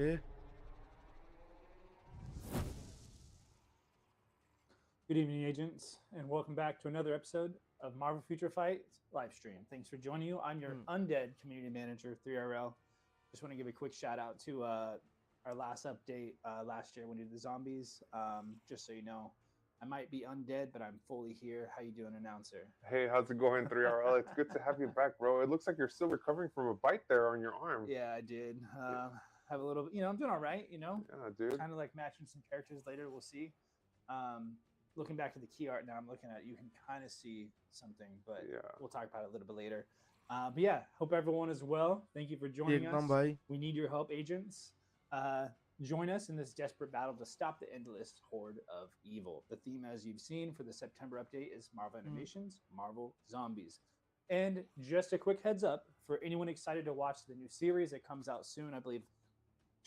Okay. Good evening, agents, and welcome back to another episode of Marvel Future Fight live stream. Thanks for joining you. I'm your undead community manager, 3RL. Just want to give a quick shout out to our last update last year when we did the zombies. Just so you know, I might be undead, but I'm fully here. How you doing, announcer? Hey, how's it going, 3RL? It's good to have you back, bro. It looks like you're still recovering from a bite there on your arm. Yeah, I did. Have a little, I'm doing all right, Yeah, dude. Kind of like matching some characters later. We'll see. Looking back to the key art now, I'm looking at, you can kind of see something, but Yeah. we'll talk about it a little bit later. But yeah, hope everyone is well. Thank you for joining us. Bhai. We need your help, agents. Join us in this desperate battle to stop the endless horde of evil. The theme, as you've seen for the September update, is Marvel Animations, Marvel Zombies. And just a quick heads up for anyone excited to watch the new series that comes out soon, I believe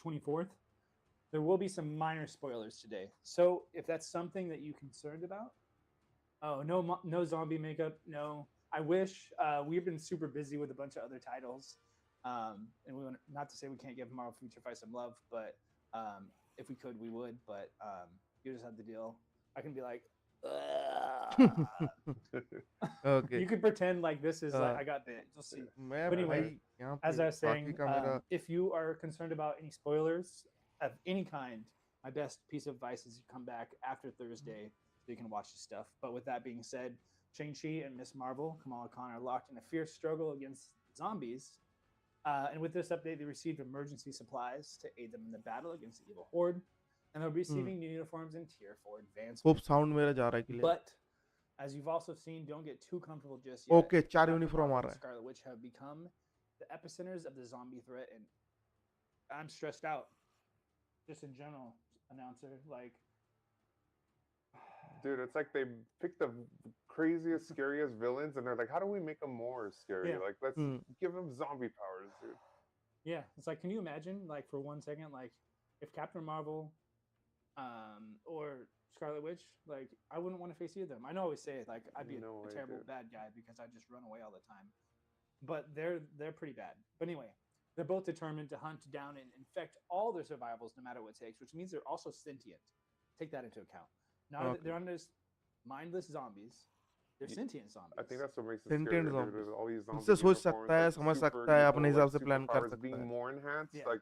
24th. There will be some minor spoilers today. So if that's something that you're concerned about, no zombie makeup, no. I wish. We've been super busy with a bunch of other titles. And we want, not to say we can't give Marvel Future Fight some love, but if we could, we would. But you just have the deal. I can be like, Okay. you could pretend like this is like I got bit. You'll see. But anyway, as I was saying, if you are concerned about any spoilers of any kind, my best piece of advice is you come back after Thursday so you can watch the stuff. But with that being said, Shang-Chi and Miss Marvel, Kamala Khan, are locked in a fierce struggle against zombies. And with this update, they received emergency supplies to aid them in the battle against the evil horde. And they'll be receiving new uniforms and tier 4 advancements. Hope sound मेरा जा रहा है clear. But as you've also seen, don't get too comfortable just yet. Okay, 4 uniform आ रहा है. Scarlet Witch have become the epicenters of the zombie threat, and I'm stressed out. Just in general, announcer, like, Dude, it's like they picked the craziest, scariest villains, and they're like, how do we make them more scary? Yeah. Like, let's give them zombie powers, dude. Yeah, it's like, can you imagine, like, for 1 second, like, if Captain Marvel or Scarlet Witch, like, I wouldn't want to face either of them. I know I always say it, like, I'd be a terrible bad guy because I just run away all the time. But they're pretty bad. But anyway, they're both determined to hunt down and infect all their survivals no matter what it takes, which means they're also sentient. Take that into account. Now they're on this mindless zombies. They're sentient zombies. I think that's what makes it Sentient scary. zombies. All these zombies उससे सोच सकता है, समझ सकता है, अपने हिसाब से plan कर सकता being है. more enhanced. Yeah. Like,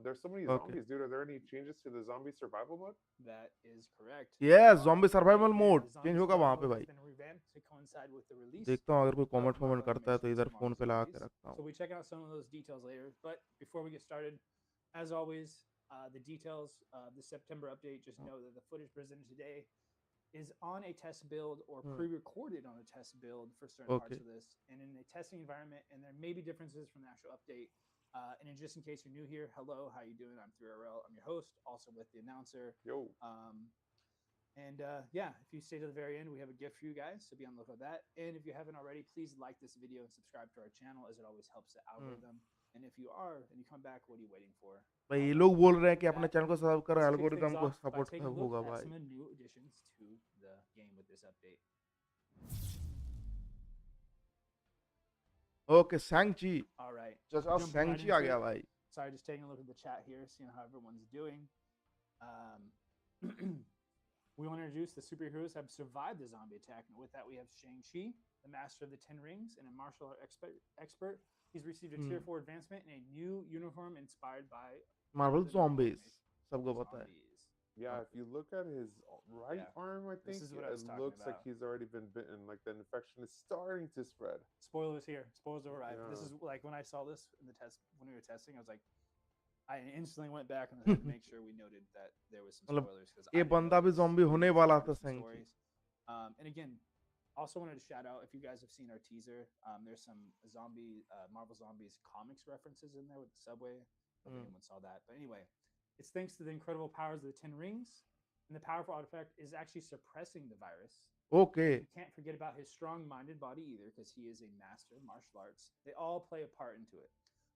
there's so many zombies, dude. Are there any changes to the zombie survival mode? That is correct. Yes, zombie survival mode The zombie change होगा वहाँ पे survival भाई. has been revamped to coincide with the release देखता हूँ अगर कोई of comment Marvel करता है तो इधर Animations phone पे Marvel लगा के Zombies. रखता हूँ. So we check out some of those details later. But before we get started, as always, the details of the September update, just know that the footage presented today is on a test build or pre-recorded on a test build for certain parts of this and in a testing environment, and there may be differences from the actual update. And in just in case you're new here, hello, how you doing? I'm 3RL. I'm your host, also with the announcer. Yo. Yeah, if you stay to the very end, we have a gift for you guys, so be on the lookout for that. And if you haven't already, please like this video and subscribe to our channel, as it always helps the algorithm. And if you are and you come back, what are you waiting for? भाई ये लोग बोल रहे हैं कि अपने channel को subscribe करो, Let's kick एल्गोरिदम things को off by support taking a look होगा at भाई. some of the new additions to the game with this update. Okay, Shang-Chi. All right. Just Jumping right Shang-Chi uh into गया it. भाई. Sorry, just taking a look at the chat here, seeing how everyone's doing. We want to introduce the superheroes have survived the zombie attack. And with that, we have Shang-Chi, the master of the 10 rings and a martial art expert. He's received a tier 4 advancement and a new uniform inspired by Marvel the Zombies. animation. सबको पता है. Zombies. Yeah, if you look at his right arm, I think This is what I was it talking looks like about. he's already been bitten. Like, the infection is starting to spread. Spoilers here. Spoilers arrived. This Yeah. is like when I saw this in the test, when we were testing, I was like, I instantly went back and had to make sure we noted that there was some मतलब spoilers. Because ये बंदा भी zombie होने वाला था some Shang-Chi. stories. And again, also wanted to shout out, if you guys have seen our teaser, there's some Marvel Zombies comics references in there with the subway. I don't know if anyone saw that. But anyway, it's thanks to the incredible powers of the 10 rings. And the powerful artifact is actually suppressing the virus. Okay. You can't forget about his strong-minded body either, because he is a master of martial arts. They all play a part into it.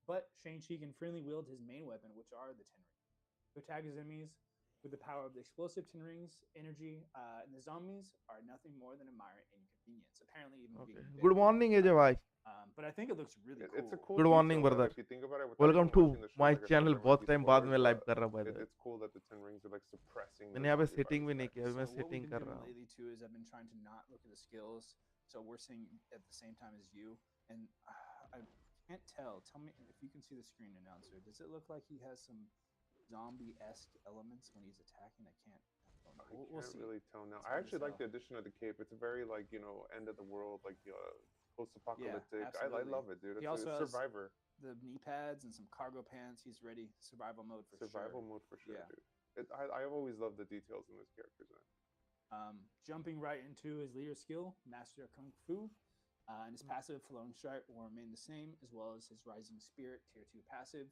But Shang-Chi can freely wield his main weapon, which are the 10 rings. To attack his enemies with the power of the explosive 10 rings, energy, and the zombies are nothing more than a minor inconvenience. Apparently, even being Good morning, AJ bhai. but I think it looks really cool. It's a cool Good morning, detail that brother. If you think about it, without welcome even to watching the show, my like I said, channel there might बहुत be time बाद spoilers, में live but कर रहा हूँ by the way it's cool that the 10 rings are like suppressing the मैंने यहाँ पे zombie setting भी virus नहीं effect. किया अभी मैं So what we've setting been कर doing रहा हूँ lately too is I've been trying to not look at the skills. So we're seeing at the same time as you, and I can't tell. Tell me if you can see the screen announcer. Does it look like he has some zombie-esque elements when he's attacking? I can't. I We'll can't see. really tell now. It's I hard to actually like tell. the addition of the cape. It's very like end of the world, like post-apocalyptic. I absolutely. love it, dude. He It's also a has survivor The knee pads and some cargo pants. He's ready. Survival mode for survival sure. mode for sure, Yeah. dude. I've always loved the details in this character's man. Jumping right into his leader skill, Master of Kung Fu, and his Mm. passive, Flowing Strike, will remain the same, as well as his Rising Spirit, Tier 2 passive.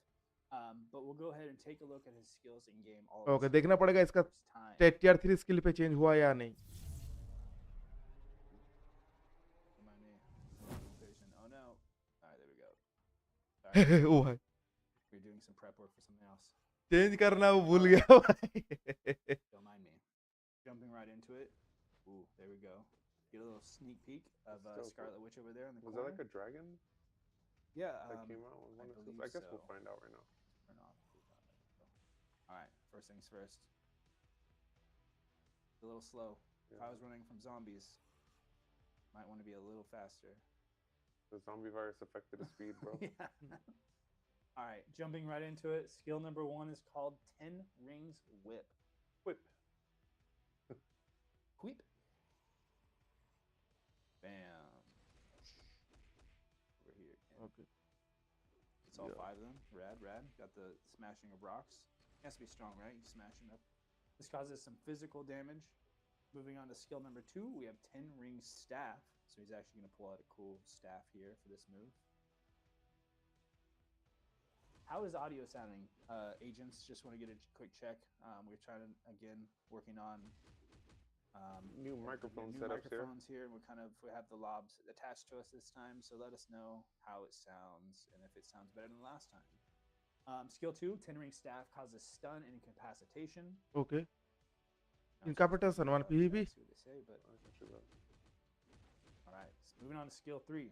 But we'll go ahead and take a look at his skills in game. All of okay his देखना skills पड़ेगा for the इसका first time. Tier 3 skill पे change हुआ या नहीं Remind me. Vision. Oh no. All right, there we go. Sorry, ओ भाई we're doing some prep work for something else. Change करना वो भूल गया भाई Don't mind me. Jumping right into it. Ooh, there we go. Get a little sneak peek of That's dope. Scarlet Witch over there in the Was corner. that like a dragon Yeah. that came out with one of those? believe I guess so. we'll find out right now. Turn off. All right. First things first. A little slow. If I Yeah. was running from zombies, might want to be a little faster. The zombie virus affected his speed, bro. Yeah. All right. Jumping right into it. Skill number 1 is called 10 Rings Whip. Whip. Whip. Bam. Over here. Okay It's all Yeah. 5 of them. Rad. Got the smashing of rocks. Has to be strong, right? You smash them up. This causes some physical damage. Moving on to skill number 2, we have 10 Ring Staff. So he's actually going to pull out a cool staff here for this move. How is audio sounding, agents? Just want to get a quick check. We're trying to, again, working on New microphone new setups here. microphones here. We have the lobs attached to us this time, so let us know how it sounds and if it sounds better than last time. Skill 2, 10 Ring Staff causes stun and incapacitation. Okay Not Incapacitation, one sure PvP? see what they say, but I can show that. all right. So moving on to skill 3,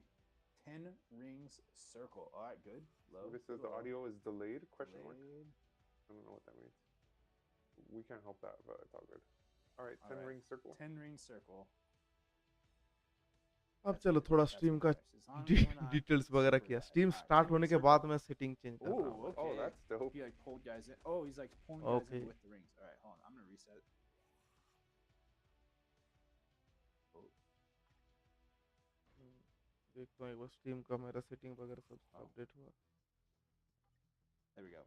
10 Rings Circle. All right, good. Low. This says the low, audio is delayed? Question mark. delayed. I don't know what that means. We can't help that, but it's all good. All right, All 10 right. ring circle. 10 Ring Circle. अब That's चलो what- थोड़ा that's stream what का matters. As long as we're not details वगैरह super किया bad. Stream All right, start 10 होने Ring के Circle. बाद मैं सेटिंग चेंज कर रहा Ooh, हूँ okay. Oh, that's dope. He like pulled guys in. Oh, he's like pulling guys Okay. in with the rings. All right, hold on. I'm gonna reset. Oh, देखता हूँ एक बार stream का मेरा setting वगैरह सब Oh. अपडेट हुआ there we go.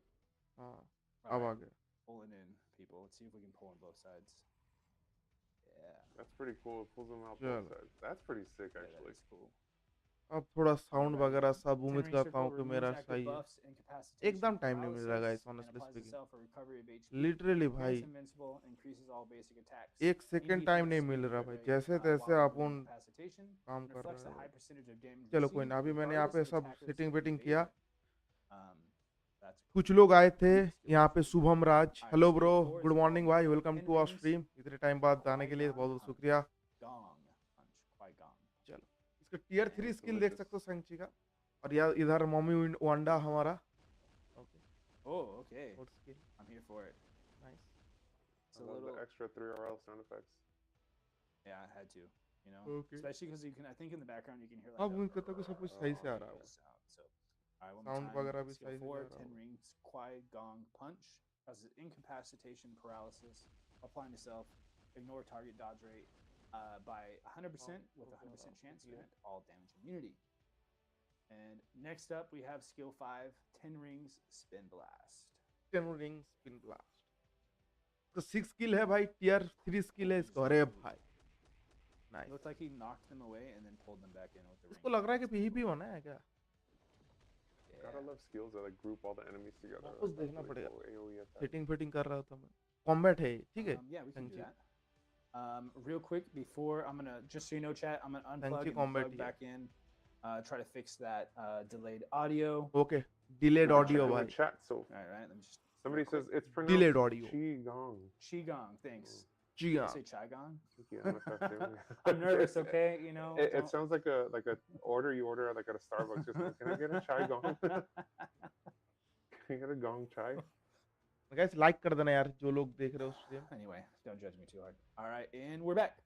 हाँ All अब आ right, गया pulling in people. Let's see if we can pull on both sides. Yeah, That's pretty cool. It pulls them out Yeah. both sides. That's pretty sick, yeah, that actually. is cool. अब थोड़ा sound Alright. वगैरह सब 10 उम्मीद Ring करता हूँ Circle कि removes मेरा active सही है buffs, incapacitation, एकदम टाइम नहीं मिल रहा guys paralysis, and honestly applies speaking itself for recovery of HP. Literally Grants भाई invincible, increases all basic attacks. एक सेकंड टाइम नहीं मिल रहा भाई जैसे तैसे अपन काम कर रहे हैं चलो कोई ना अभी मैंने यहाँ पे सब सेटिंग वेटिंग किया कुछ लोग आए थे यहाँ पे शुभम राज हेलो ब्रो गुड मॉर्निंग भाई वेलकम टू आवर स्ट्रीम इतने टाइम बाद आने के लिए बहुत बहुत शुक्रिया चलो इसका टियर 3 स्किल देख सकते हो संची का और यार इधर मम्मी वांडा हमारा ओके Oh, okay. और skill I'm here for it. Nice It's I a love little, the extra 3RL sound effects. yeah, I had to, you know, Okay. especially because you can. I think in the background you can hear like. अब उम्मीद करता हूँ कि सब कुछ सही से आ रहा होगा sound. So, all right, one more sound time. वगैरह भी Skill सही से 4, आ रहा 10 होगा rings, quiet gong punch, causes incapacitation, paralysis, applying to self, ignore target dodge rate by 100% with 100% chance to grant all damage immunity. And next up we have skill 5, 10 rings, spin blast. 10 ring spin blast तो 6 skill है भाई tier 3 skill है इसका अरे भाई It nice looked like he knocked them away and then pulled them back in with the इसको ring. लग रहा है कि पीवीपी होना है क्या Gotta love skills that like group all the enemies together. वापस That's देखना really पड़ेगा cool. AoE attack. Setting fitting कर रहा था मैं कॉम्बैट है ये, ठीक है Yeah, we can do Thank you. that. Real quick before I'm gonna just so you know, chat, I'm gonna unplug you, and combat plug here. back in. Try to fix that delayed audio. Okay delayed Check audio in the भाई chat, so All right, let me just. somebody real quick. says it's pronounced Delayed audio. Qigong. Qigong. Thanks. जी Did I हाँ say Chai Gong? Yeah, I'm effective. I'm nervous, okay? You know. It don't- sounds like a order you order like at a Starbucks. Just like, can I get a chai gong? Can I get a gong chai? Guys like कर देना यार जो लोग देख रहे हो stream Anyway, don't judge me too hard. All right, and we're back.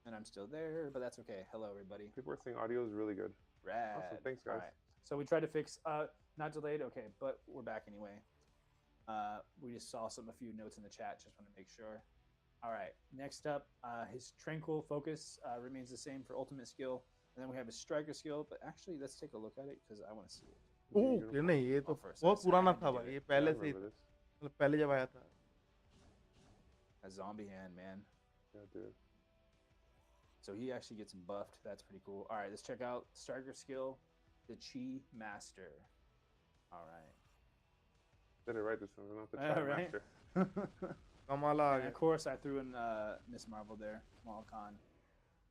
And I'm still there, but that's okay. Hello, everybody. People are saying audio is really good. Rad. Awesome. Thanks, All guys. right. So we tried to fix not delayed. Okay, but we're back anyway. We just saw a few notes in the chat. Just want to make sure. All right. Next up, his tranquil focus remains the same for ultimate skill, and then we have his striker skill. But actually, let's take a look at it because I want to see it. Okay नहीं ये तो Oh, first, बहुत I पुराना had to था do भाई it. ये Yeah, I पहले से remember this. मतलब पहले जब आया था A zombie hand, man. Yeah, dude. So he actually gets buffed. That's pretty cool. All right, let's check out striker skill, the Chi Master. All right. Did it right this time, not the Yeah, chai right? master. कमाल आ And गया of course, I threw in Miss Marvel there, Kamala Khan.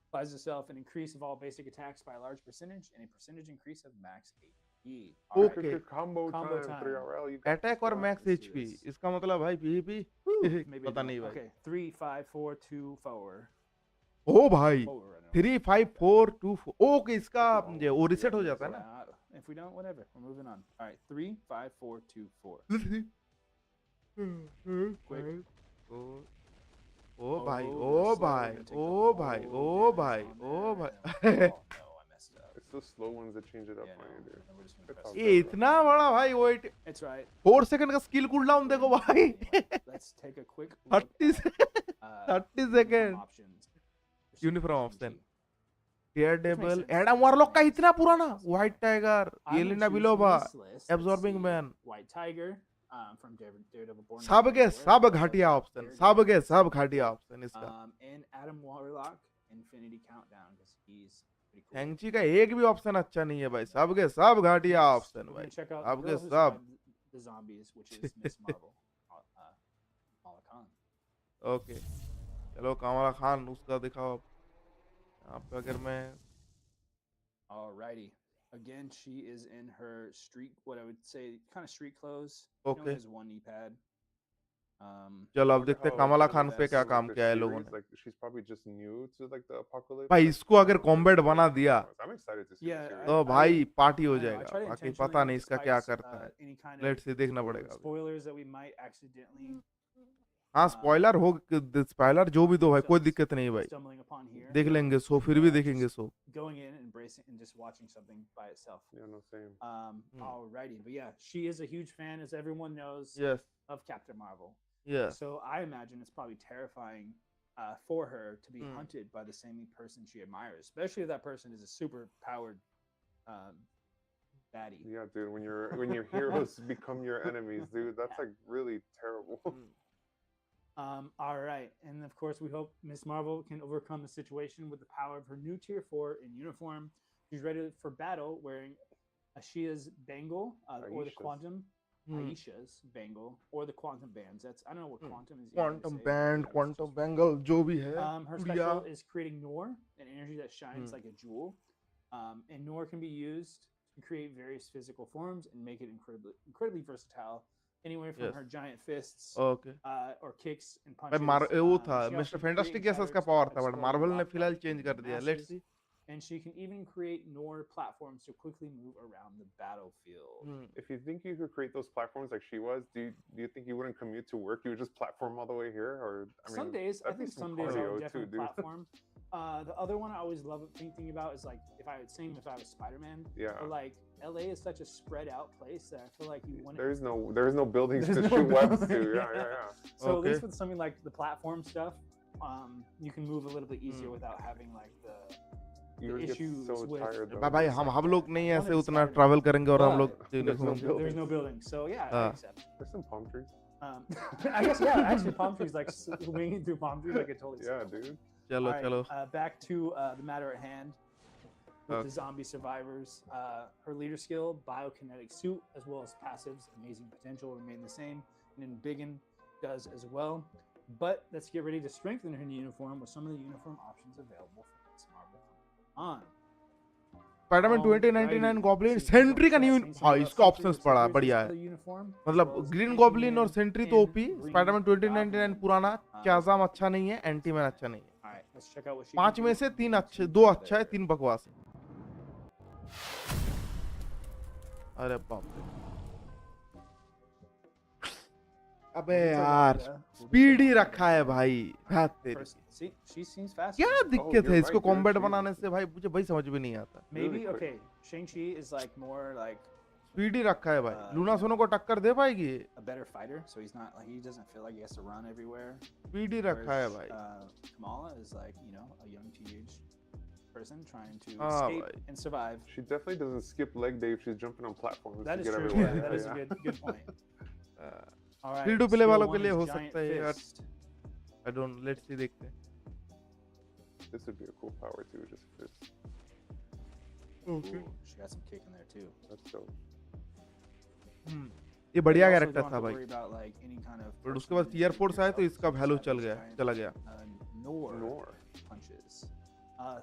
Applies herself an increase of all basic attacks by a large percentage and a percentage increase of max HP. All right. Okay. Combo Combo time, time. 3RL. You got attack और this, max let's do HP this. इसका मतलब भाई PVP Maybe I पता don't. नहीं भाई Okay, 3, 5, 4, 2, 4. ओ भाई 4 I know. 3 5 4 2 okay इसका ये वो रिसेट हो जाता है ना If we don't, whatever. We're moving on. All right, 3, 5, 4, 2, 4. Quick. ओ भाई Oh, ओ they're slow. भाई Gonna take ओ the भाई whole ओ damage भाई on ओ there. भाई Oh no, I messed up. It's those slow ones that change it up Yeah, on no, you, dude. and we're just gonna It's press all it. ये इतना बड़ा भाई wait It's right. 4 second का skill cooldown देखो भाई Anyway, let's take a quick look 30 at, 30 uniform second options. Uniform Shang-Chi. option. Daredevil sense. Adam Warlock का इतना पुराना White Tiger I'm gonna Yelena choose Belova from this list. Let's Absorbing see. Man. White Tiger from Daredevil Born to सब Be के Unaware. सब That's घटिया right, option Daredevil. सब के सब घटिया ऑप्शन इसका And Adam Warlock, Infinity Countdown, because he's pretty cool. हैंगची का एक भी ऑप्शन अच्छा नहीं है भाई सब के सब घटिया Next, ऑप्शन we're भाई gonna check out सब the के girl who सब survived the zombies, which is Miss Marvel, Kamala Khan. Okay चलो कमला खान उसका दिखाओ अब यहाँ पे अगर मैं Alrighty. Again, she is in her street, what I would say, kind of street clothes. She only Okay. has one knee pad. चलो अब Wonder देखते हैं how Kamala it's Khan gonna पे be क्या for, काम the किया है लोगों series. ने Like she's probably just new to like the apocalypse. भाई like, इसको अगर I don't know, combat like, बना दिया I'm excited to see Yeah, the series. तो I- भाई पार्टी हो I know, I जाएगा try to बाकी intentionally, पता नहीं इसका क्या despite, करता है any kind of let's see देखना पड़ेगा अभी। spoilers that we might accidentally हाँ स्पॉइलर हो स्पॉइलर जो भी दो भाई कोई दिक्कत नहीं भाई stumbling upon here. देख लेंगे सो फिर भी देखेंगे सो Going in and embracing and just watching something by itself. Yeah, no, same. Alrighty, but yeah, she is a huge fan, as everyone knows, yes of Captain Marvel. Yes So I imagine it's probably terrifying for her to be Hmm. hunted by the same person she admires, especially if that person is a super powered baddie. Yeah, dude. When your heroes become your enemies, dude, that's like really terrible. All right, and of course, we hope Miss Marvel can overcome the situation with the power of her new Tier 4 in uniform. She's ready for battle wearing Ashia's bangle or the Aisha's. quantum. Aisha's bangle or the quantum bands. That's I don't know what quantum is. easy to quantum say. Band It's quantum just- bangle जो भी है Her गुड़िया special is creating Noor, an energy that shines like a jewel. And Noor can be used to create various physical forms and make it incredibly versatile. Anywhere from Yes. her giant fists okay or kicks and भाई punches. मार वो था She also mister can fantastic create जैसा उसका patterns power of था but exploding Marvel ने rock फिलहाल art change into कर दिया masses, let's see And she can even create Noor platforms to quickly move around the battlefield. If you think you could create those platforms like she was, do you think you wouldn't commute to work? You would just platform all the way here, or I mean, Some days, I that'd be think some some days I cardio would too, definitely dude. platform. The other one I always love thinking about is like if I was Spider-Man. Yeah. But like LA is such a spread out place that I feel like you want There's no buildings There's to no shoot webs to. building, Yeah, yeah. yeah. So at Okay. least with something like the platform stuff, you can move a little bit easier without having like the You would get issues so with- tired though. भाई हम लोग नहीं ऐसे उतना travel करेंगे और हम लोग There's no घूमेंगे there's no building. So yeah, I accept. There's some palm trees. I guess yeah. Actually, palm trees like swinging through palm trees, I could totally. see Yeah, that. dude. चलो All right, चलो back to the matter at hand. With Okay. the zombie survivors, her leader skill, biokinetic suit, as well as passives, amazing potential remain the same, and then Biggin does as well. But let's get ready to strengthen her uniform with some of the uniform options available for Miss Marvel. On. Spiderman 2099 Goblin Sentry का new, हाँ इसका options पड़ा बढ़िया है, मतलब Green Goblin और Sentry तो OP. Spiderman 2099 पुराना, क्याजाम अच्छा नहीं है, एंटीमैन अच्छा नहीं है। 5 में से 3 अच्छे, 2 अच्छा है, 3 बकवास है। अरे बाप रे, अबे यार स्पीड ही रखा है भाई, हाथ तेरी क्या दिक्कत है इसको कॉम्बैट बनाने से भाई, मुझे भाई समझ में नहीं आता। Maybe okay, Shang-Chi is like more like speed ही रखा है भाई, लूना सोनो को टक्कर दे पाएगी ये? a better fighter, so he's not like he doesn't feel like he has to run everywhere. Speed ही रखा है भाई। Kamala is like, you know, a young teenage person trying to हाँ escape भाई, and survive. She definitely doesn't skip leg day if she's jumping on platforms That to is get true. everywhere. Yeah, that is a good point. All right. Free to play skill वालों के one लिए is हो giant सकता है यार, fist. I don't, let's see, देखते हैं। This would be a cool power too, just fist. Okay, Ooh, she got some kick in there too. That's dope. ये बढ़िया You also कैरेक्टर don't था have to भाई, worry about, like, any kind of but उसके बाद tier force आए तो इसका value चल गया, चला गया। Nor Nor. punches.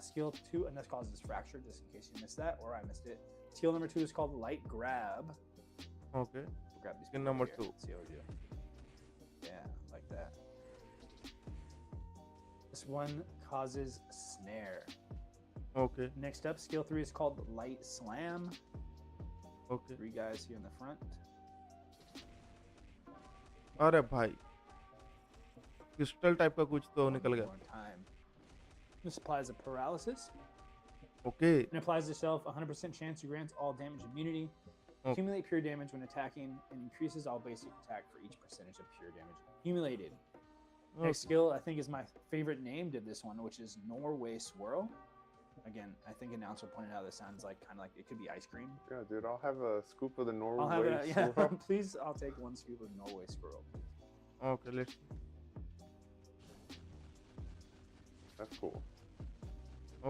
Skill 2, and this causes fracture, just in case you missed that or I missed it. Skill number 2 is called light grab. Okay, We'll grab these Skill people number here. 2. Let's see how we do. Yeah, like that. This one causes snare. Okay, Next up, skill 3 is called light slam. Okay. 3 guys here in the front. अरे भाई crystal type का कुछ तो निकल One गया। more time. This applies a paralysis. Okay, And applies to self 100% chance to grant all damage immunity. Okay. Accumulate pure damage when attacking and increases all basic attack for each percentage of pure damage accumulated. Next skill, I think, is my favorite named of this one, which is Norway Swirl. Again, I think announcer pointed out this sounds like kind of like it could be ice cream. Yeah, dude, I'll have a scoop of the Norway. I'll have a, yeah, swirl. please, I'll take 1 scoop of Norway Swirl. Okay, let's, That's cool.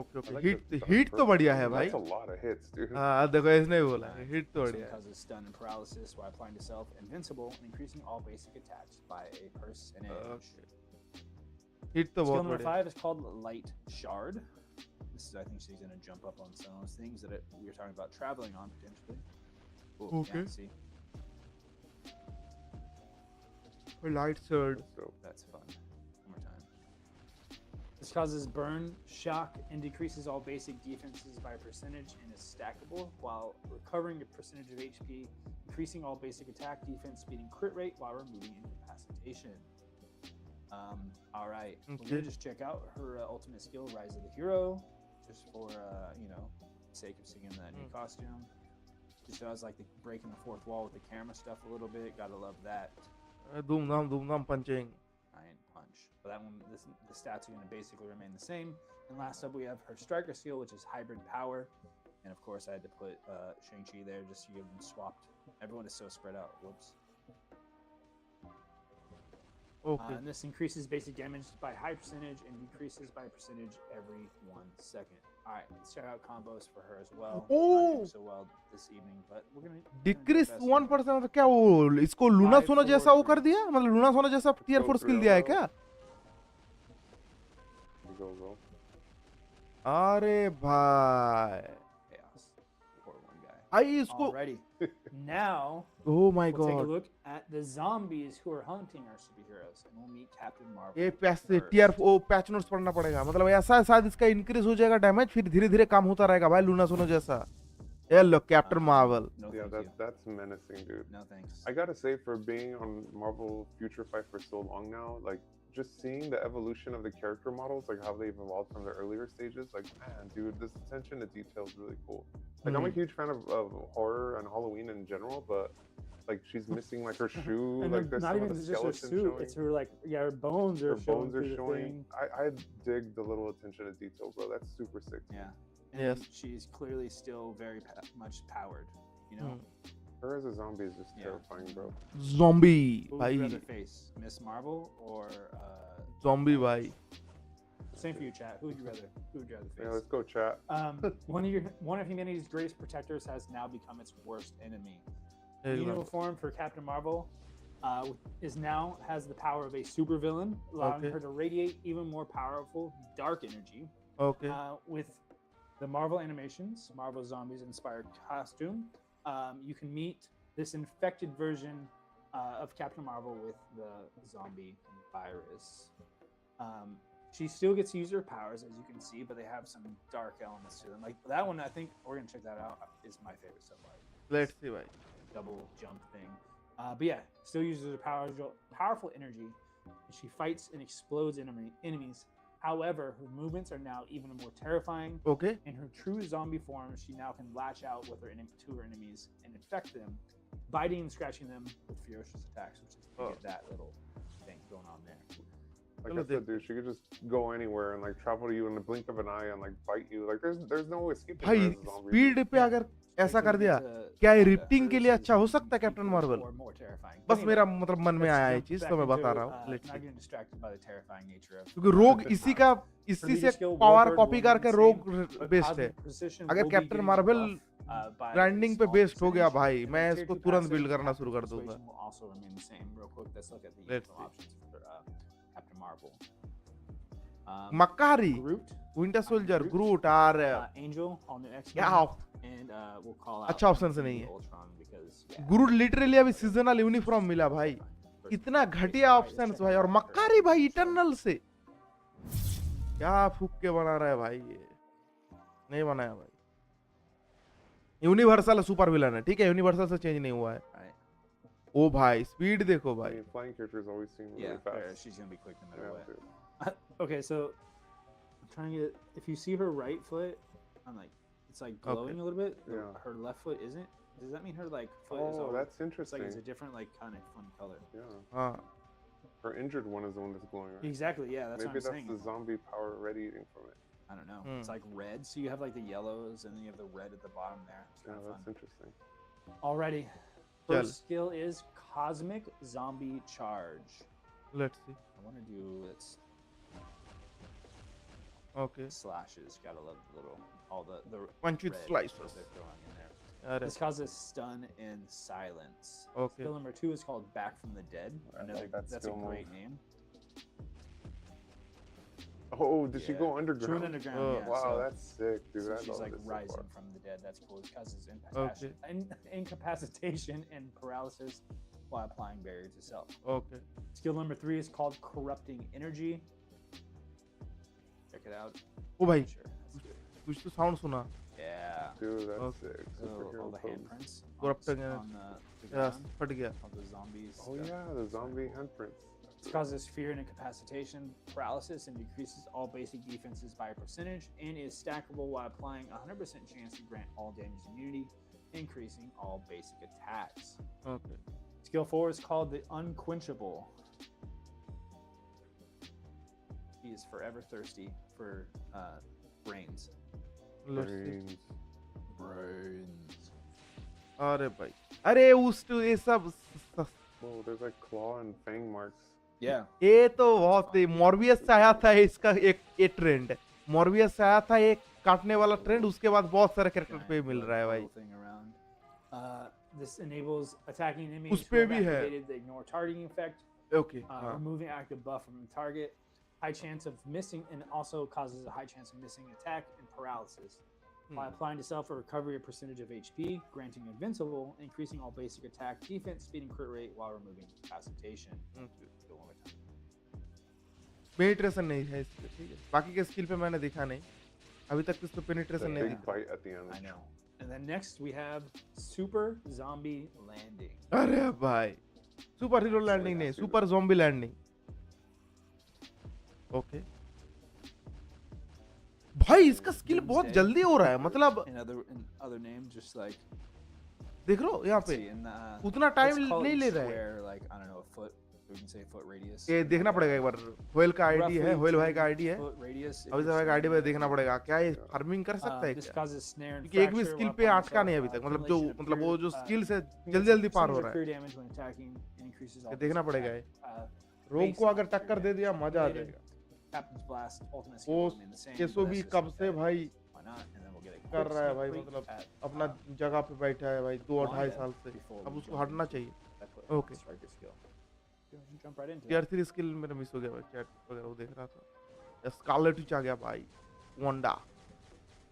Okay, I okay. like hit the hit तो बढ़िया है भाई। That's a lot of hits, dude. हाँ देखो, इसने भी बोला hit तो So बढ़िया it है। causes stun and paralysis while applying to self, invincible, and increasing all basic attacks by a percentage. Hit तो Skill बहुत number बढ़िया। 5 is called Light Shard. This is, I think she's going to jump up on some of those things that we were talking about traveling on potentially. Ooh, Okay. Yeah, see, light shirt, That's dope. that's fun. One more time. This causes burn, shock, and decreases all basic defenses by a percentage and is stackable while recovering a percentage of HP, increasing all basic attack, defense, speed, and crit rate while removing incapacitation. All right, we're Okay. gonna just check out her ultimate skill, Rise of the Hero, just for you know, sake of seeing that new costume. Just does like the breaking the fourth wall with the camera stuff a little bit. Gotta love that. धूमधाम punching. Giant punch. But that one, the stats are going to basically remain the same. And last up, we have her striker skill, which is hybrid power. And of course, I had to put Shang-Chi there just to give them swapped. Everyone is so spread out. Whoops. Okay, And this increases basic damage by high percentage and decreases by percentage every 1 second. All right, let's check out combos for her as well. Not doing so well this evening, but we're gonna decrease do our best 1%, मतलब क्या वो इसको Luna Five, सोना four, जैसा वो three. कर दिया, मतलब लूना सोना जैसा टीयर 4 स्किल दिया है क्या? Go. अरे भाई chaos. Poor one guy. भाई इसको, Alrighty. Now oh my we'll take a God, look at the zombies who are hunting our superheroes, and we'll meet Captain Marvel. ये पैसे first. टीयर ओ patch notes पढ़ना पड़ेगा, मतलब ऐसा है शायद इसका इंक्रीज हो जाएगा डैमेज, फिर धीरे धीरे काम होता रहेगा भाई लूना सोना जैसा। ये लो Captain Marvel. No, Yeah, thank you. that's menacing, dude. No thanks. I gotta say, for being on Marvel Future Fight for so long now, like just seeing the evolution of the character models, like how they've evolved from the earlier stages, like man, dude, this attention to detail is really cool. Like I'm a huge fan of horror and Halloween in general, but like she's missing like her shoe, And like there's not some of even the just her skeleton suit; showing. it's her like her bones are Her showing bones are through the showing. thing. I dig the little attention to detail, bro. That's super sick. Yeah. And Yes. she's clearly still very much powered. You know. Her as a zombie is just Yeah. terrifying, bro. Zombie Who would भाई, you rather face, Miss Marvel or zombie भाई। same for you, chat? Who would you rather? Who would you rather face? Yeah, let's go, chat. One of humanity's greatest protectors has now become its worst enemy. The एक बार, uniform for Captain Marvel is now has the power of a supervillain, allowing Okay. her to radiate even more powerful dark energy. Okay, With the Marvel animations, Marvel Zombies inspired costume. You can meet this infected version of Captain Marvel with the zombie virus. She still gets to use her powers, as you can see, but they have some dark elements to them. Like that one, I think we're gonna check that out. Is my favorite so far. Let's see, bhai. Double jump thing. But yeah, still uses her powerful energy. She fights and explodes enemies. However, her movements are now even more terrifying. Okay. In her true zombie form, she now can latch out with her to her enemies and infect them, biting and scratching them with ferocious attacks, which is you get that little thing going on there. Like I said, dude, she could just go anywhere and like travel to you in the blink of an eye and like bite you. Like there's no escaping her भाई as a zombie. Speed पे अगर ऐसा कर दिया, क्या ये rifting के लिए अच्छा हो सकता है कैप्टन मार्वल? बस मेरा मतलब मन में आया ये चीज, तो मैं बता रहा हूँ। क्योंकि रोग इसी से पावर कॉपी करके रोग बेस्ड है। अगर कैप्टन मार्वल ब्रांडिंग पे बेस्ड हो गया भाई, मैं इसको तुरंत बिल्ड करना शुरू कर दूंगा। मक्कारी, विंटर सोल्जर, ग्रूट और angel on the x and we'll call out अच्छा ऑप्शन से नहीं है। ग्रूट लिटरली अभी सीजनल यूनिफॉर्म मिला भाई, इतना घटिया ऑप्शंस भाई। और मक्कारी भाई इटर्नल से क्या फूक के बना रहा है भाई, ये नहीं बनाया भाई। यूनिवर्सल सुपर विलन है, ठीक है, यूनिवर्सल से चेंज नहीं हुआ है। ओ भाई स्पीड देखो भाई। Flying characters always seem really fast. She's gonna be quick no matter what. Okay, so I'm trying to get. If you see her right foot, I'm like, it's like glowing a little bit. Yeah. Her left foot isn't. Does that mean her like foot is? Oh, all, that's it's interesting. like it's a different like kind of fun color. Yeah. Her injured one is the one that's glowing, right? Exactly. Yeah, that's Maybe what I'm saying. Maybe that's the zombie power radiating from it. I don't know. It's like red, so you have like the yellows and then you have the red at the bottom there. It's Yeah, that's fun. interesting. Alrighty. First skill is Cosmic Zombie Charge. Let's see. I want to do let's. Okay. Slashes. Gotta love the little all the Punch with slices. They're throwing in there. This causes stun and silence. Okay. Skill number 2 is called Back from the Dead. Another that's a great name. Oh, did she go underground? She went underground. Oh, yeah, wow, so, that's sick, dude. so I she's love like this rising so far. from the dead. That's cool. It causes incapacitation and paralysis while applying barrier to self. Okay. Skill number 3 is called Corrupting Energy. Check it out. ओ भाई Sure. That's good. कुछ तो sound सुना। Yeah. Dude, that's Okay. sick. So Superhero all the pose. handprints Corrupting on the या ground फट गया। of the zombies. Oh yeah, the zombie handprints. This causes fear and incapacitation, paralysis, and decreases all basic defenses by a percentage, and is stackable while applying a 100% chance to grant all damage immunity, increasing all basic attacks. Okay. Skill 4 is called the Unquenchable. He is forever thirsty for brains. Let's see. Brains. अरे भाई, अरे उस तो ये सब Oh, there's like claw and fang marks. Yeah. ये तो बहुत मॉर्बियस से आया था इसका एक ट्रेंड। मॉर्बियस से आया था एक काटने वाला ट्रेंड, उसके बाद बहुत सारे कैरेक्टर पे मिल रहा है भाई। This enables attacking enemies उस पे भी है। the ignore targeting effect. Okay. Removing active buff from the target. High chance of missing, and also causes a high chance of missing attack and paralysis. By applying to self a recovery a percentage of HP, granting invincible, increasing all basic attack, defense, speed, and crit rate while removing incapacitation. Go one more time. Penetration नहीं है इस पे, ठीक है। बाकी के skill पे मैंने देखा नहीं, अभी तक इस पे पेनिट्रेशन That नहीं big दिखा। bite at the end. I know. And then next we have Super Zombie Landing. अरे भाई, सुपर हीरो लैंडिंग नहीं, सुपर ज़ॉम्बी लैंडिंग। ओके। भाई इसका स्किल बहुत जल्दी हो रहा है, मतलब In other names, just like देख रहे हो यहाँ पे see, in the, उतना टाइम it's called नहीं ले रहा है। square, like I don't know, a foot. We can say foot radius. ये देखना पड़ेगा एक बार। होयल का आईडी है, होयल भाई का आईडी है। Foot radius. if अभी you're भाई का आईडी standing पे देखना पड़ेगा क्या ये फार्मिंग कर सकता है This क्या? causes snare and क्योंकि एक भी fracture स्किल while पे applying अटका नहीं अभी तक, मतलब जो मतलब वो जो स्किल से जल्दी जल्दी पार हो रहा है। Clear damage when attacking and increases all ये देखना basic पड़ेगा attack. ये। रोग को अगर टक्कर दे दिया मजा आ जाएगा। Captain's Blast, ultimate वो skill remain the same, केसो but भी that's कब just से okay. भाई Why not? And then we'll get a कर quick रहा है sneak भाई, peek मतलब at, अपना जगह पे बैठा है भाई 2-2.5 Wanda साल से। before अब we उसको jump हटना into चाहिए। that quick Okay. striker skill. Jump right into tier it. 3 skill मेरा मिस हो गया भाई, चैट वगैरह वो देख रहा था। स्कारलेट विच आ गया भाई, Wanda.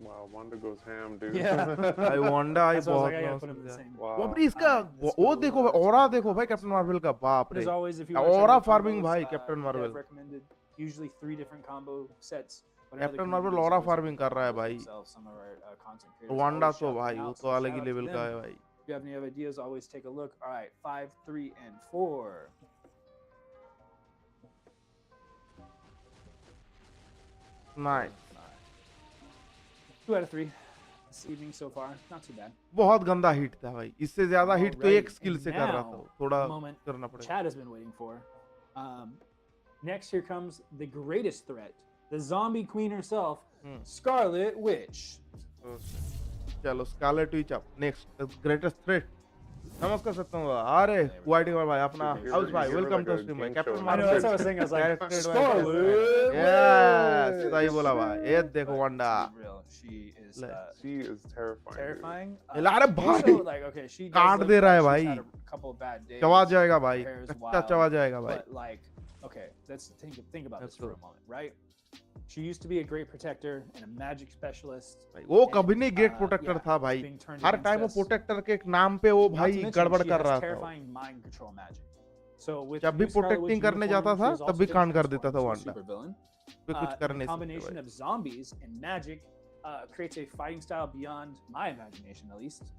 Wow, Wanda goes ham, dude. Yeah. भाई Wanda I That's why I was बहुत like, I gotta मस्त put him in the है। same. Wow. वो अपनी इसका let's वो go, देखो भाई, let's ऑरा go. देखो भाई कैप्टन मार्वल का, बाप रे। As always, if you want to Aura check out farming combos, भाई captain Dev Marvel. recommended usually 3 different combo sets. But other captain Marvel communities aura always farming recommend कर रहा है combos भाई। themselves. Some of our content creators Wanda always तो shout them भाई वो out, तो so अलग shout he out to level का them. है भाई। If you have any other ideas, always take a look. All right, 5, 3, and 4. Nice. 2 out of 3 this evening so far. Not too bad. बहुत गंदा hit था भाई, इससे ज्यादा हिट तो एक Alright, स्किल and से कर रहा था, now, थोड़ा the moment करना पड़ेगा। Chad has been waiting for. Next, here comes the greatest threat, the zombie queen herself, Scarlet Witch. चलो Scarlet Witch up next, greatest threat. नमस्कार सत्यम, अरे वाइटिंग भाई अपना हाउस भाई, वेलकम टू स्ट्रीम भाई। Captain I know, that's what I was thinking. I was like, Character Scarlet yes Witch. सही बोला भाई, ये देखो But Wanda. to be real, she is She is terrifying. terrifying. अरे भाई also, like, okay, she does काट look दे रहा है like भाई, she's had a couple of bad days. चबा जाएगा भाई, Her hair is कच्चा wild, चबा जाएगा भाई। But like, okay, let's think about Let's this for go. a moment, right? She used to be a great protector and a magic specialist. भाई वो and, कभी नहीं ग्रेट प्रोटेक्टर yeah, था भाई, being turned हर against time वो us. Protector के एक नाम पे वो Not भाई to mention, गड़बड़ she कर has रहा था। terrifying mind control magic. So with जब भी new Scarlet Witch protecting करने uniform, जाता she था is तब also भी gonna कांड कर देता transform था into a वांडा, supervillain. पे कुछ कर The नहीं सकते combination भाई। of zombies and magic creates a fighting style beyond my imagination, at least.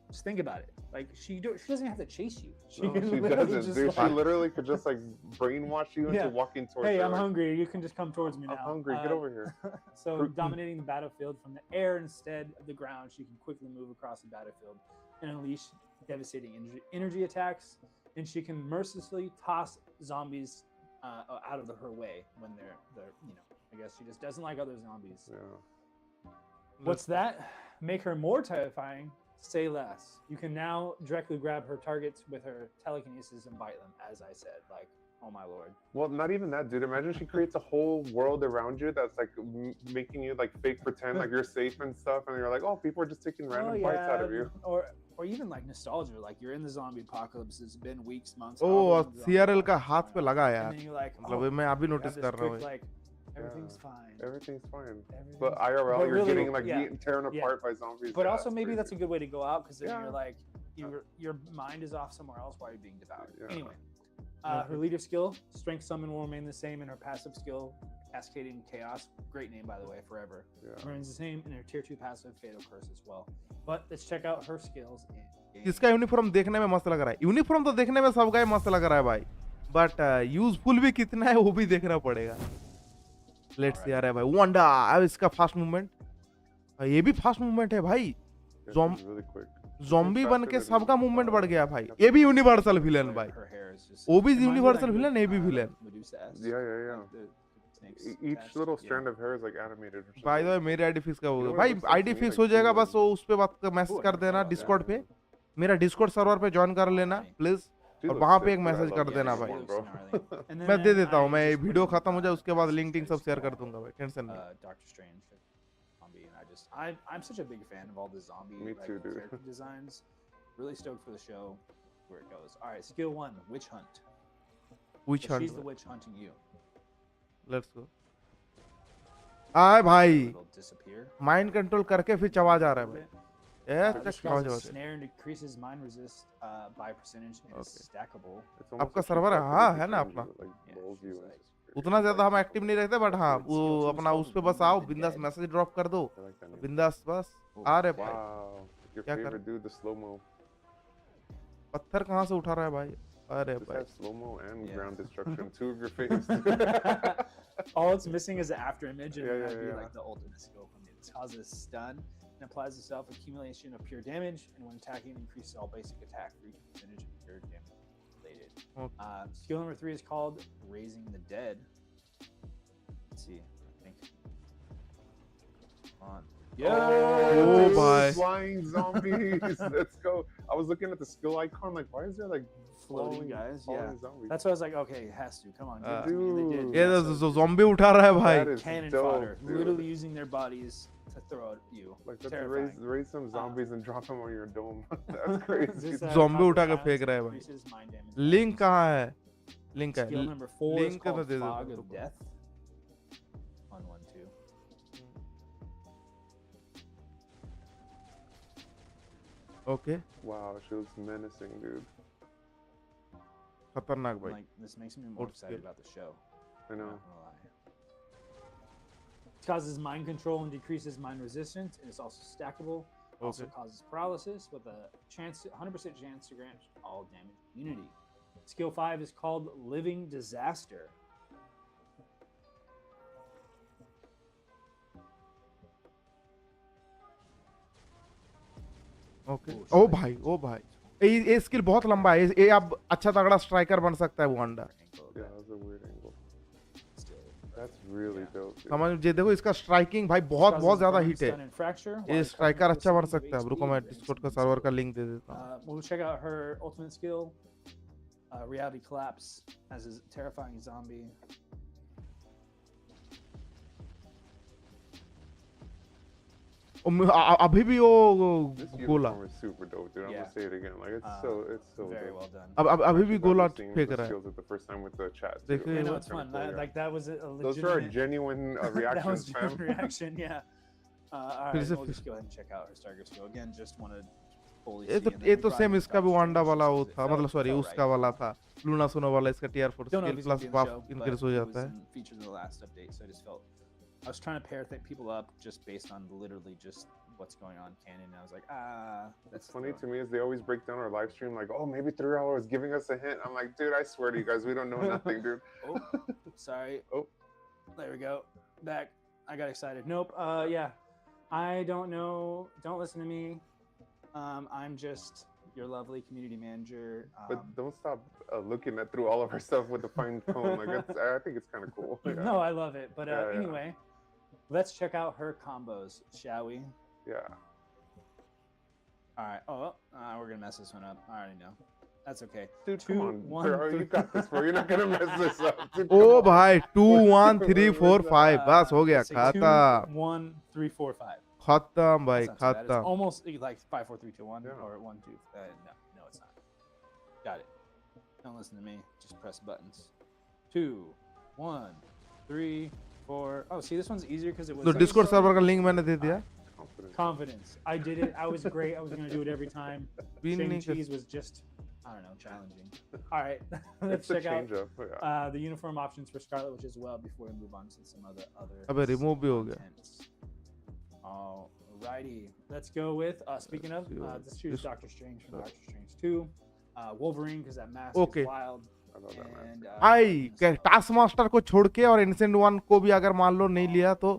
Just think about it. Like she doesn't have to chase you. No, can she literally doesn't, just, dude. She like, literally could just like brainwash you into Yeah. walking towards hey, her. I'm like, hungry. You can just come towards me now. I'm hungry. Get over here. So Fruit. dominating the battlefield from the air instead of the ground, she can quickly move across the battlefield and unleash devastating energy attacks. And she can mercilessly toss zombies out of her way when they're I guess she just doesn't like other zombies. Yeah. What's that? Make her more terrifying. Say less. You can now directly grab her targets with her telekinesis and bite them, as I said. Like, oh my lord. Well, not even that, dude. Imagine she creates a whole world around you that's like making you like fake pretend like you're safe and stuff, and you're like, oh, people are just taking random bites out of you. Or even like nostalgia, like you're in the zombie apocalypse. It's been weeks, months. Oh however long the zombie CRL का apocalypse हाथ is पे going लगा on. यार, And then you're like, मतलब मैं अभी you have notice this कर रहा हूँ quick, भाई। like, everything's fine. Everything's fine. Everything's But fine. IRL, But you're really, getting like yeah, eaten, tearing yeah. apart by zombies. But Yeah, also it's maybe crazy. that's a good way to go out because then Yeah. you're like your mind is off somewhere else while you're being devoured. Yeah. Anyway, her leader skill, strength summon will remain the same, and her passive skill, cascading chaos, great name by the way, forever, Yeah. remains the same, and her tier 2 passive, fatal curse as well. But let's check out her skills in game. इसका uniform देखने में मस्त लग रहा है, uniform तो देखने में सबका ही मस्त लग रहा है भाई, बट यूजफुल भी कितना है वो भी देखना पड़ेगा। Let's see. यार है भाई वांडा, अब इसका फास्ट मूवमेंट, ये भी फास्ट मूवमेंट है भाई। Yeah, Zom- she's really quick. Zombie बन के faster सबका than, मूवमेंट बढ़ गया भाई। yeah. ये भी यूनिवर्सल विलेन भाई, Her hair is just वो भी reminds me universal like villain, ये भी villain. Medusa-esque, Yeah, yeah, yeah. like the snake's Each chest, little yeah. strand of hair is like animated. Or something. Bye the वे मेरे ID fix का हो You know गया what it भाई, looks like ID to me? Fix Like हो जाएगा two बस, वो उस पे बात मैसेज Cool, कर I देना love that. डिस्कॉर्ड पे, मेरा डिस्कॉर्ड सर्वर पे ज्वाइन कर लेना प्लीज, She और looks वहाँ sick, पे एक dude. I मैसेज love कर that देना uniform, भाई। bro. And then मैं दे देता हूँ, I मैं just put वीडियो in, खत्म हो जाए उसके बाद this लिंक्डइन सब guy's शेयर कर called, दूंगा भाई, टेंशन नहीं। Doctor Strange zombie, and I'm such a big fan of all the zombie Me like, too, dude. character designs. Really stoked for the show where it goes. All right, skill 1, witch hunt. Which So she's the Hunt, witch hunting you. Let's go. आए भाई, It'll disappear. Mind control करके फिर चवा जा रहा है भाई। ये This चक causes चवा a जा। snare and increases mind resist by percentage and is Okay. stackable. It's almost आपका like she server है? fucking हाँ, with है you ना and अपना। like Yeah, lulls she's you like- into उतना ज्यादा हम एक्टिव नहीं रहते, बट हाँ Skill वो 2 is अपना called उस पे बस Room आओ, of the बिंदास Dead. मैसेज ड्रॉप कर दो, I like that name. बिंदास बस Oh, आ रहे भाई। Wow, your क्या कर- favorite dude, the slow mo. पत्थर कहाँ से उठा रहा है भाई? अरे Just भाई have slow mo and Yeah. ground destruction, two of your faves. All it's missing is the after image, and Yeah, that'd yeah, be yeah. like the ultimate skill from it. It causes stun and applies a self accumulation of pure damage, and when attacking, increases all basic attack for each percentage of pure damage related. Okay. Skill number 3 is called Raising the Dead. Let's see, I think. Come on. Oh, dude, bye. flying zombies. Let's go. I was looking at the skill icon, like, why is there like Floating falling- guys, falling yeah. zombies? That's why I was like, okay, it has to. Come on, give it to me. And they did. ये Yeah, तो so zombie उठा रहा है भाई। That is cannon dope, fodder, dude. literally using their bodies to throw at you. Like, let's Terrifying. raise some zombies and drop them on your dome. That's crazy. This, Zombie causes उठा के silence फेंक रहा है and भाई। increases mind damage. Link कहाँ है? Link है। Skill number 4 is link तो called दे देता Fog हूँ of तुमको। Death. 1, 1, 2. Okay. Wow, she looks menacing, dude. खतरनाक भाई. Like, this makes me more Good excited skill. about the show. I know. Not gonna lie. It causes mind control and decreases mind resistance, and it's also stackable. Also Okay. causes paralysis with a 100% chance to grant all damage immunity. Skill 5 is called Living Disaster. Okay. Oh, oh shit. भाई, ओ भाई. ये skill बहुत लंबा है. ये अब अच्छा तगड़ा स्ट्राइकर बन सकता है वो अंडा. Angle of Yeah, that that was a weird angle. skill. That's really Yeah. dope, dude. समझ ये देखो इसका स्ट्राइकिंग भाई बहुत Causes बहुत ज्यादा burn, हिट है. stun, and fracture, while ये recovering स्ट्राइकर a अच्छा बन percentage of सकता है. HP रुको मैं during डिस्कॉर्ड का some सर्वर का skill. लिंक दे देता हूँ. We'll check out her ultimate skill, Reality Collapse, as a terrifying zombie. अभी भी वो This गोला. uniform is super dope, dude. I'm Yeah. gonna say it again. Like it's so Very dope. well done. अब I'm अभी भी actually गोला glad we're seeing फेंक the रहा है. skills at the first time with the chat. Too. देखो I ये know वो- it's kinda fun. cool, yeah. Like that was a Those are legitimate genuine that reactions, was genuine fam. reaction. Yeah. All फिर right, से we'll फिर- just go ahead and check out her Starger skill again. Just want to fully ये see. तो and then ये we तो brought same in इसका भी Doctor Wanda Strange वाला just वो 'cause it था. मतलब felt सॉरी उसका right. वाला था. लूना सोना वाला इसका TR 4 Don't know skill if he's gonna plus be in the show, buff but increase हो he जाता was है. featured in the last update, so I just felt I was trying to pair people up just based on literally just what's going on canon. And I was like, What's that's funny the- to me is they always break down our live stream like, oh, maybe 3 hours giving us a hint. I'm like, dude, I swear to you guys, we don't know nothing, dude. Oh, sorry. Oh. There we go. Back. I got excited. Nope. Yeah. I don't know. Don't listen to me. I'm just your lovely community manager. But don't stop looking at through all of our stuff with a fine tone. Like, I think it's kind of cool. Yeah. No, I love it. But Yeah, yeah. anyway, let's check out her combos, shall we? Yeah. All right. Oh, we're gonna mess this one up. I already know. That's okay. Dude, 2, come on. 1, Bro, you 3. got this, bro. You're not going to mess this up. Dude, oh come on. भाई 2 1 3 4 5 बस हो गया. Let's say 2, खत्म 1, 3, 4, 5. खत्म भाई That's not too bad. It's खत्म. almost like 5, 4, 3, 2, 1, Yeah. or 1, 2. No, it's not. Got it. Don't listen to me. Just press buttons. 2, 1, 3, 4. Oh, see, this one's easier because it was. तो like Discord server का link मैंने दे दिया. Confidence. confidence. I did it. I was great. I was gonna do it every time. Win नहीं कर- Shang-Chi's was just, I don't know, challenging. All right, let's It's a check out change up. Yeah. the uniform options for Scarlet Witch as well before we move on to some other. अबे remove भी हो गया. contents. Alrighty, let's go with. Speaking of, let's choose This- Doctor Strange from Doctor Strange 2. Wolverine because that mask Okay. is wild. I love that man. And भाई task master को छोड़ के और innocent 1 को भी अगर मान लो नहीं लिया तो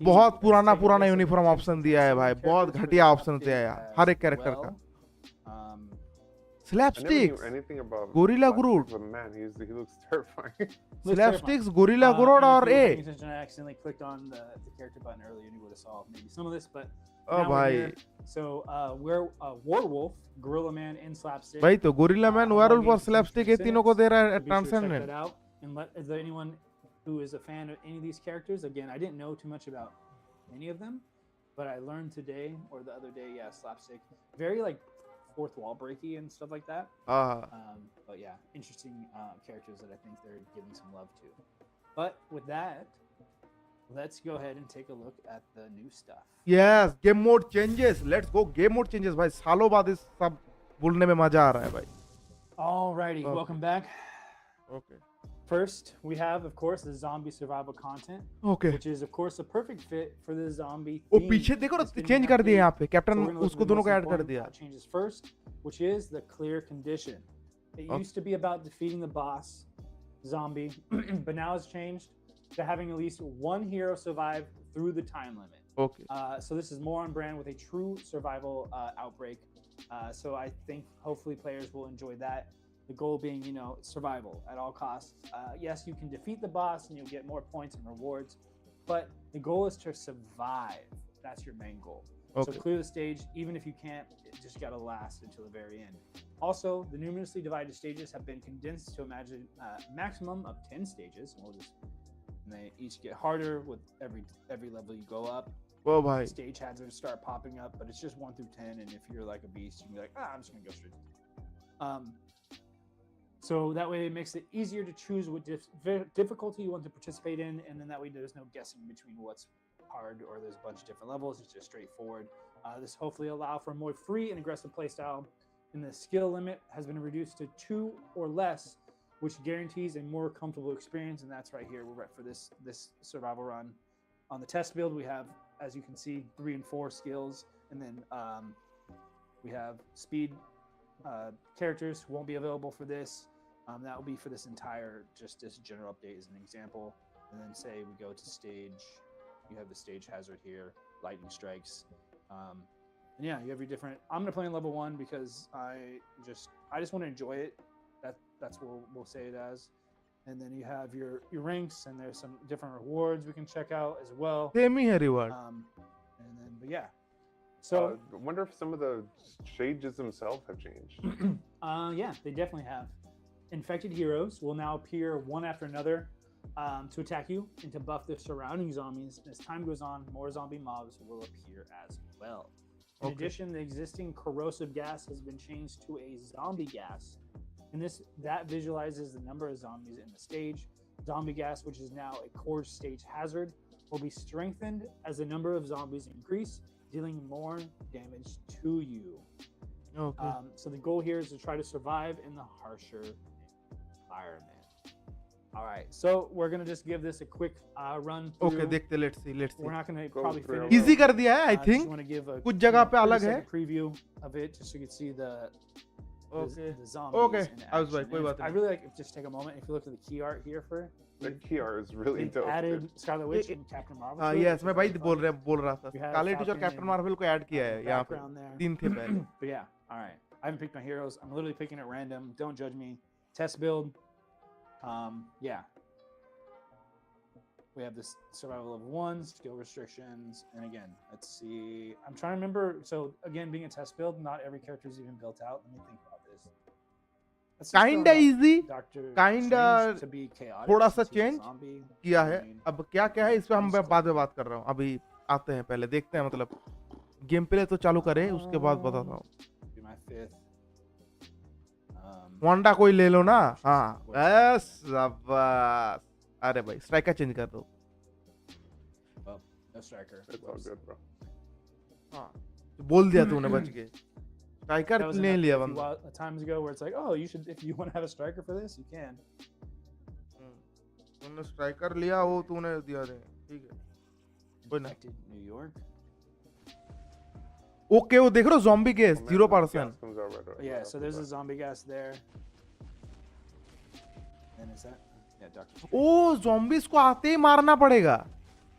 बहुत पुराना पुराना यूनिफॉर्म ऑप्शन दिया है भाई. बहुत घटिया ऑप्शन दिया है हर एक कैरेक्टर का. I never स्लैपस्टिक्स, knew anything about Gorilla Black Groot. Panther, but man, he looks terrifying. Slapsticks, Gorilla Grodd और ए. I accidentally clicked on the character button earlier, and you would have saw maybe some of this, but O now we're भाई here. So we're Werewolf, Gorilla Man, and Slapstick. भाई तो gorilla man, werewolf और slapstick ये तीनों को दे रहा है So be sure to check transcendent. that out. And is there anyone who is a fan of any of these characters? Again, I didn't know too much about any of them, but I learned today or the other day. Yeah, Slapstick, very like fourth wall breaky and stuff like that. हाँ But yeah, interesting characters that I think they're giving some love to. But with that, let's go ahead and take a look at the new stuff. Yes, game mode changes. Let's go game mode changes भाई. सालों बाद इस सब बोलने में मजा आ रहा है भाई. Alrighty, Okay. welcome back. Okay First, we have, of course, the zombie survival content, okay. which is, of course, a perfect fit for the zombie. वो theme पीछे देखो that's ना been चेंज कर दिया updated. यहाँ पे. So captain we're gonna look at उसको the दोनों most को ऐड कर important, दिया. changes first, which is the clear condition. It Okay. used to be about defeating the boss zombie, but now it's changed to having at least one hero survive through the time limit. Okay So this is more on brand with a true survival outbreak. So I think hopefully players will enjoy that. The goal being, survival at all costs. Yes, you can defeat the boss and you'll get more points and rewards, but the goal is to survive. That's your main goal. Okay. So clear the stage, even if you can't, it just got to last until the very end. Also, the numerously divided stages have been condensed to imagine maximum of 10 stages, and they each get harder with every level you go up. ओ भाई Stage hazards start popping up, but it's just 1 through 10. And if you're like a beast, you can be like, I'm just gonna go straight. So that way it makes it easier to choose what difficulty you want to participate in, and then that way there's no guessing between what's hard or there's a bunch of different levels. It's just straightforward. This hopefully allow for a more free and aggressive playstyle, and the skill limit has been reduced to 2 or less, which guarantees a more comfortable experience. And that's right here. We're right for this survival run. On the test build, we have, as you can see, 3 and 4 skills, and then we have speed characters who won't be available for this. That will be for this entire, just this general update as an example. And then say we go to stage, you have the stage hazard here, lightning strikes. And yeah, you have your different. I'm gonna play on level 1 because I just want to enjoy it. That's what we'll say it as. And then you have your ranks, and there's some different rewards we can check out as well. Same ही है reward. And then, but yeah. So I wonder if some of the stages themselves have changed. yeah, they definitely have. Infected heroes will now appear one after another to attack you and to buff the surrounding zombies. And as time goes on, more zombie mobs will appear as well. In addition, the existing corrosive gas has been changed to a zombie gas. And that visualizes the number of zombies in the stage. Zombie gas, which is now a core stage hazard, will be strengthened as the number of zombies increase, dealing more damage to you. Okay. So the goal here is to try to survive in the harsher environment. All right, so we're gonna just give this a quick run through. Okay, देखते, let's see. We're not gonna probably through. finish. Easy कर दिया है, I Just think. want to give a कुछ जगह पे अलग है. preview of it, just so you can see the Okay. zombies. Okay, in I was action. right. कोई And बात I नहीं. really like if just take a moment. If you look at the key art here for The key art is really they've dope. added dude. Scarlet Witch and Captain Marvel. हाँ, to it, yes, which मैं is भाई really बोल रहा था. We have Scarlet Witch और Falcon Captain and Marvel को add किया है यहाँ पे. background there. 3 थे पहले. But yeah, all right. I haven't picked my heroes. I'm literally picking at random. Don't judge me. Test build. Yeah. We have this survival of 1, skill restrictions, and again, let's see. I'm trying to remember. So again, being a test build, not every character is even built out. Let me think about this. Let's just Kinda throw out easy. Dr. kinda Strange to be chaotic थोड़ा सा since he's a change zombie. किया I है. mean, अब क्या क्या है इस पे हम Understood. बाद में बात कर रहा हूँ. अभी आते हैं, पहले देखते हैं, मतलब गेम प्ले तो चालू करें, उसके बाद बताता हूँ. be my 5th. वांडा कोई ले लो ना. हाँ, बस शाबाश. अरे भाई स्ट्राइकर चेंज कर दो. Well, no striker. It's all good, bro. हाँ, बोल दिया तूने बच के. That स्ट्राइकर was ले enough लिया a few बंदा. times ago where it's like, oh, you should, if you want to have a striker for this, you can. तूने स्ट्राइकर लिया, वो तूने दिया दे. ठीक है. कोई ना. Infected New York. ओके, वो देख रहे हो zombie case Oh, man, 0%. gas comes out right Yeah, off so the there's a bat. zombie gas there. And is that? Yeah, Doctor Strange. Oh zombies को आते ही मारना पड़ेगा.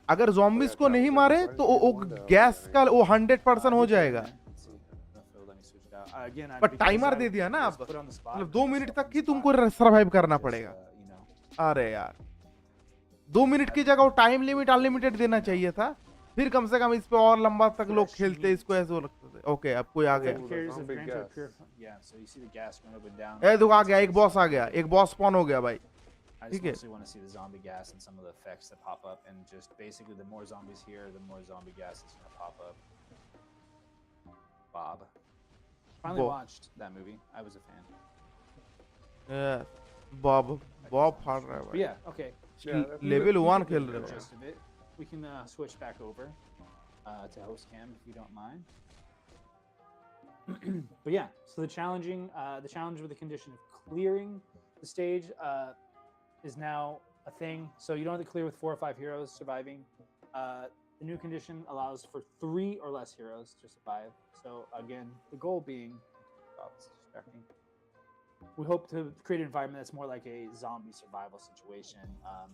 अगर zombies को नहीं मारे तो वो गैस का वो 100% हो जाएगा. Let's see. Let me switch it out. Again, पर because टाइमर I दे दिया ना was अब. put on the spot, मतलब 2 मिनट so तक ही it's तुमको fine. सरवाइव करना Just, पड़ेगा. you know, अरे यार, 2 मिनट की जगह वो टाइम लिमिट अनलिमिटेड देना चाहिए था. फिर कम से कम इस पे और लंबा तक लोग खेलते, इसको ऐसे वो लगता था. ओके, अब कोई आ गया. Ooh, carriers of zombie Grand Tour gas. Pure- Yeah, so you see the gas going up and down. ए देखो आ गया, एक बॉस आ गया, एक बॉस स्पॉन हो गया भाई. I just ठीक है. mostly want to see the zombie gas and some of the effects that pop up, and just basically the more zombies here, the more zombie gas is going to pop up. Bob. Finally Bob. watched that movie. I was a fan. Bob फाड़ रहा है But भाई. yeah, okay. Level 1 खेल The रहे हो. gist of it. We can switch back over to host cam if you don't mind. But yeah, so the challenge with the condition of clearing the stage is now a thing. So you don't have to clear with 4 or 5 heroes surviving. The new condition allows for 3 or less heroes to survive. So again, the goal being, oh, it's distracting. We hope to create an environment that's more like a zombie survival situation,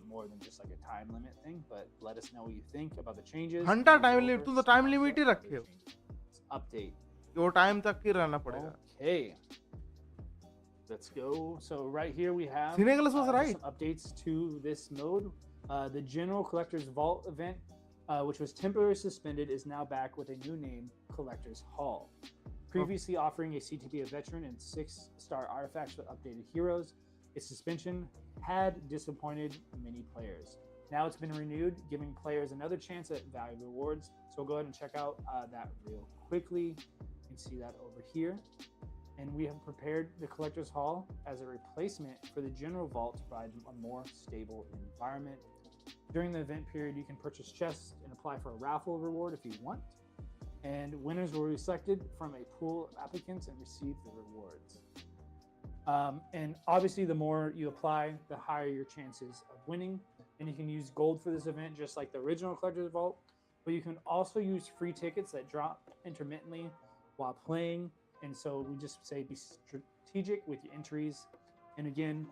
more than just like a time limit thing. But let us know what you think about the changes. घंटा and we'll time go limit, over तुम तो some time of the limit he other रखे हो. changes. Update. वो time तक ही रहना पड़ेगा. Okay. Let's go. So right here we have Cinegalus was just right. some updates to this mode. The General Collector's Vault event, which was temporarily suspended, is now back with a new name, Collector's Hall. Previously offering a CTP of Veteran and 6-star artifacts with updated heroes, its suspension had disappointed many players. Now it's been renewed, giving players another chance at valuable rewards. So we'll go ahead and check out that real quickly. You can see that over here. And we have prepared the Collector's Hall as a replacement for the General Vault to provide a more stable environment. During the event period, you can purchase chests and apply for a raffle reward if you want. And winners will be selected from a pool of applicants and receive the rewards. And obviously, the more you apply, the higher your chances of winning. And you can use gold for this event, just like the original Collector's Vault. But you can also use free tickets that drop intermittently while playing. And so we just say be strategic with your entries. And again,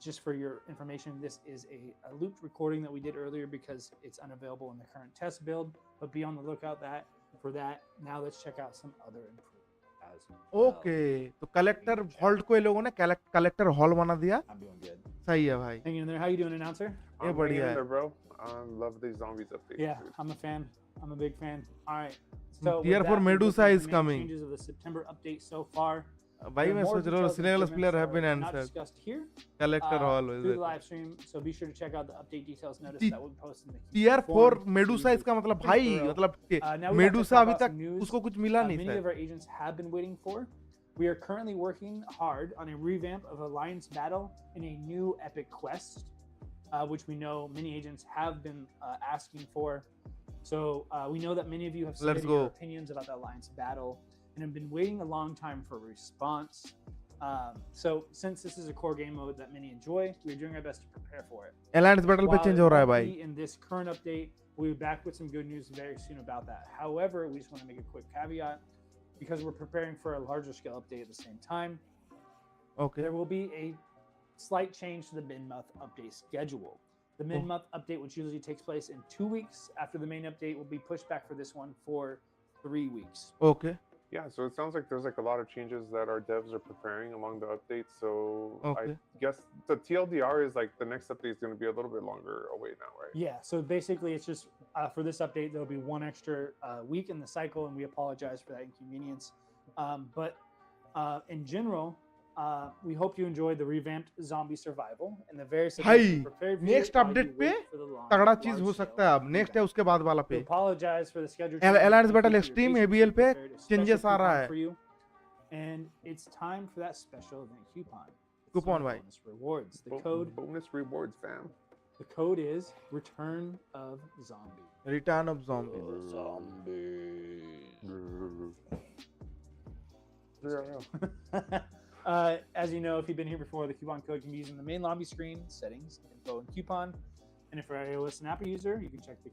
just for your information, this is a looped recording that we did earlier because it's unavailable in the current test build. But be on the lookout for that. Now let's check out some other improvements as well. Okay तो collector halt को ये लोगों ने collector hall बना दिया. I'm doing good. सही है भाई. Hanging in there. How you doing, announcer? ये I'm बढ़िया hanging in है. there, bro. Love these zombies updates. Yeah, dude. I'm a fan. I'm a big fan. All right. So Tier with 4 that, we looked Medusa at is the main coming. Changes of the September update so far. भाई There are मैं more सोच रहा हूँ details and syllabus player improvements have been that are not answered. discussed here collector hall through is the it. live stream. So be sure to check out the update details notice T- that we'll post in the tier 4 forum. Medusa इसका मतलब Pretty भाई thorough. मतलब Now we have to Medusa talk अभी about तक some news. उसको कुछ मिला नहीं Many sir. of our agents have been waiting for. We are currently working hard on a revamp of Alliance Battle in a new epic quest, which we know many agents have been asking for. So we know that many of you have submitted go. your opinions about the Alliance Battle and have been waiting a long time for a response. So since this is a core game mode that many enjoy, we're doing our best to prepare for it. Alliance battle पे While change it हो रहा है won't भाई. be in this current update, we'll be back with some good news very soon about that. However, we just want to make a quick caveat because we're preparing for a larger scale update at the same time. Okay There will be a slight change to the mid-month update schedule. The mid-month update, which usually takes place in 2 weeks after the main update, will be pushed back for this one for 3 weeks. Okay Yeah, so it sounds like there's like a lot of changes that our devs are preparing along the updates. So Okay. I guess the TLDR is like the next update is going to be a little bit longer away now, right? Yeah, so basically it's just for this update, there'll be one extra week in the cycle, and we apologize for that inconvenience. But in general, we hope you enjoyed the revamped zombie survival and the various भाई, events we prepared for you next while you update पे wait for the long- तगड़ा चीज हो large-scale सकता है. अब next है revamp. उसके बाद वाला We पे apologize for the schedule. Alliance change. Battle Thank you for your Extreme, patience. ABL We पे prepared a special changes आ रहा coupon है. for you. And it's time for that special event coupon. With Coupon some भाई. bonus rewards. The Bo- code bonus rewards, fam. is Return of Zombie. Return of zombie. As you know, if you've been here before, the coupon code can be used in the main lobby screen, settings, info, and coupon. And if you're an iOS and Apple user, you can check the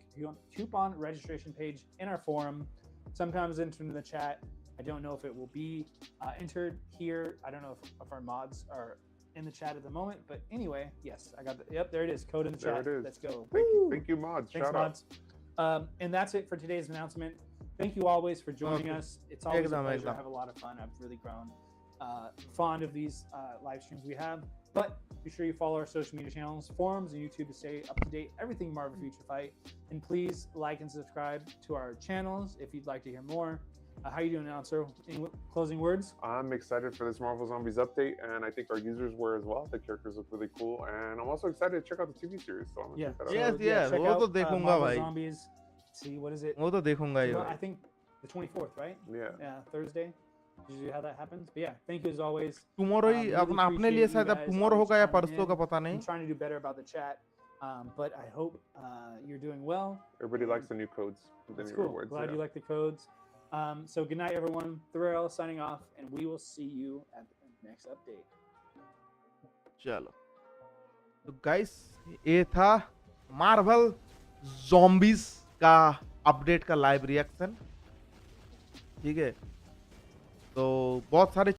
coupon registration page in our forum. Sometimes enter in the chat. I don't know if it will be entered here. I don't know if our mods are in the chat at the moment, but anyway, yes, I got the, yep, there it is, code in the There chat. it is. Let's go. Thank you, mods. Thanks, Shout out. mods. And that's it for today's announcement. Thank you always for joining Okay. us. It's always a Ekdam, pleasure. I ekdam. have a lot of fun. I've really grown fond of these live streams we have. But be sure you follow our social media channels, forums, and YouTube to stay up to date. Everything Marvel Future Fight. And please like and subscribe to our channels if you'd like to hear more. How you doing, announcer? Any closing words? I'm excited for this Marvel Zombies update, and I think our users were as well. The characters look really cool, and I'm also excited to check out the TV series. So I'm gonna Yeah. check that out. Yes, So, yes, check वो out, तो देखूंगा Marvel भाई. Zombies. See, what is it? वो तो देखूंगा ही Well, I भाई. think the 24th, right? Yeah. Yeah, Thursday. Usually how that happens. But yeah, thank you as always. Tomorrow he really अपना अपने लिए appreciate शायद you अब guys टुमारो always होगा या chiming परसों का in. पता I'm नहीं. trying to do better about the chat, but I hope you're doing well. Everybody likes the new codes, the That's new cool. rewards. Glad yeah. you like the codes. So good night, everyone. Thrill signing off, and we will see you at the next update. चलो तो guys ये था Marvel zombies का update का live reaction. ठीक है, तो बहुत सारे